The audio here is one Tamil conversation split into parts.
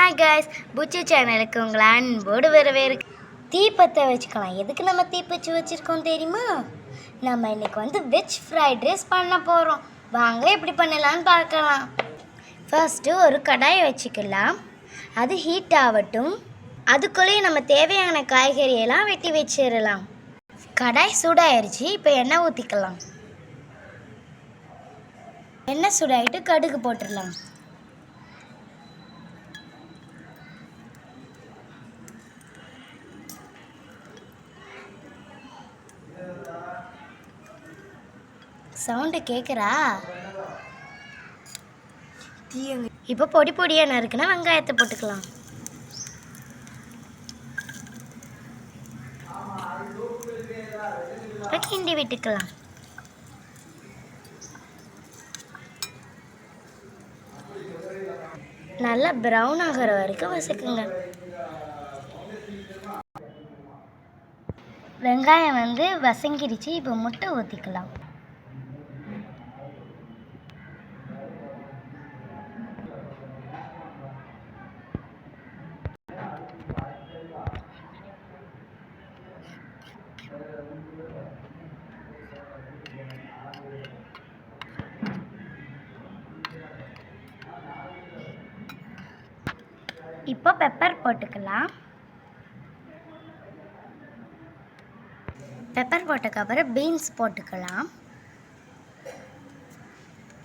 ஹாய் காய்ஸ், புச்சு சேனலுக்கு உங்களை அன்போடு வரவேற்கு. தீப்பற்ற வச்சுக்கலாம். எதுக்கு நம்ம தீப்பற்றி வச்சுருக்கோம் தெரியுமா? நம்ம இன்றைக்கி வெஜ் ஃப்ரைட் ரைஸ் பண்ண போகிறோம். வாங்க எப்படி பண்ணலான்னு பார்க்கலாம். ஃபர்ஸ்ட்டு ஒரு கடாயை வச்சுக்கலாம். அது ஹீட் ஆகட்டும். அதுக்குள்ளேயே நம்ம தேவையான காய்கறியெல்லாம் வெட்டி வச்சிடலாம். கடாய் சூடாயிருச்சு. இப்போ எண்ணெய் ஊற்றிக்கலாம். எண்ணெய் சூடாயிட்டு கடுகு போட்டுடலாம். சவுண்டு கேட்குறா? இப்போ பொடி பொடியாக நறுக்குனா வெங்காயத்தை போட்டுக்கலாம். கிண்டி விட்டுக்கலாம். நல்லா ப்ரௌன் ஆகிற வரைக்கும் வதக்குங்க. வெங்காயம் வசங்கிடுச்சு. இப்போ முட்டை ஊற்றிக்கலாம். இப்போ பெப்பர் போட்டுக்கலாம். பெப்பர் போட்டதுக்கப்புறம் பீன்ஸ் போட்டுக்கலாம்.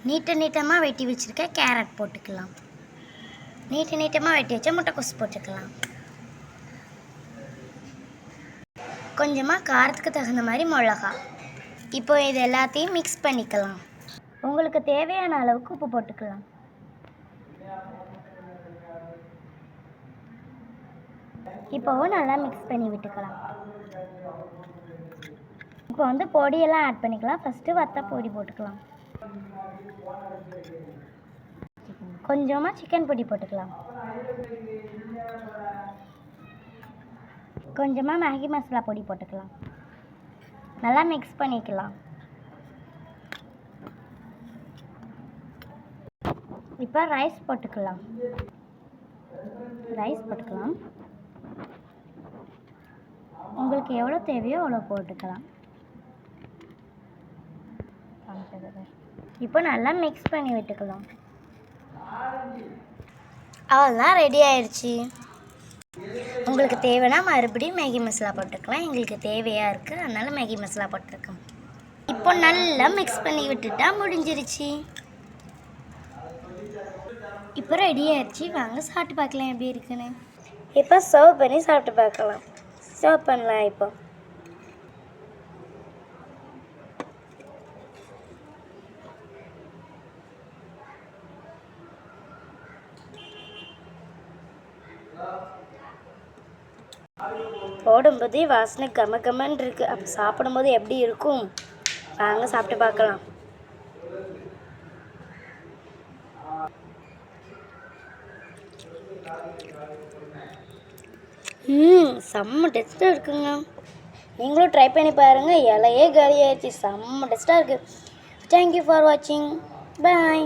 நீட்டமாக வெட்டி வச்சுருக்க கேரட் போட்டுக்கலாம். நீட்டமாக வெட்டி வச்ச முட்டைக்கோஸ் போட்டுக்கலாம். கொஞ்சமாக காரத்துக்கு தகுந்த மாதிரி மிளகா. இப்போ இது எல்லாத்தையும் மிக்ஸ் பண்ணிக்கலாம். உங்களுக்கு தேவையான அளவுக்கு உப்பு போட்டுக்கலாம். இப்போவும் நல்லா மிக்ஸ் பண்ணி விட்டுக்கலாம். இப்போ பொடியெல்லாம் ஆட் பண்ணிக்கலாம். ஃபஸ்ட்டு வத்த பொடி போட்டுக்கலாம். கொஞ்சமாக சிக்கன் பொடி போட்டுக்கலாம். கொஞ்சமாக மேகி மசாலா பொடி போட்டுக்கலாம். நல்லா மிக்ஸ் பண்ணிக்கலாம். இப்போ ரைஸ் போட்டுக்கலாம். உங்களுக்கு எவ்வளோ தேவையோ அவ்வளோ போட்டுக்கலாம். இப்போ நல்லா மிக்ஸ் பண்ணி விட்டுக்கலாம். அவ்வளோதான், ரெடி ஆயிடுச்சு. உங்களுக்கு தேவைன்னா மறுபடியும் மேகி மசாலா போட்டுக்கலாம். எங்களுக்கு தேவையாக இருக்குது, அதனால் மேகி மசாலா போட்டிருக்கோம். இப்போ நல்லா மிக்ஸ் பண்ணி விட்டுட்டா முடிஞ்சிருச்சு. இப்போ ரெடி ஆயிடுச்சு. வாங்க சாப்பிட்டு பார்க்கலாம் எப்படி இருக்குன்னு. இப்போ சர்வ் பண்ணி சாப்பிட்டு பார்க்கலாம். சர்வ் பண்ணலாம். இப்போ போடும்போது வாசனை கமன்னு இருக்குது. அப்போ சாப்பிடும்போது எப்படி இருக்கும்? வாங்க சாப்பிட்டு பார்க்கலாம். செம்ம டேஸ்ட்டாக இருக்குங்க. நீங்களும் ட்ரை பண்ணி பாருங்கள். இலையே காலி ஆயிடுச்சு. செம்ம டேஸ்ட்டாக இருக்குது. தேங்க்யூ ஃபார் வாட்சிங். பாய்.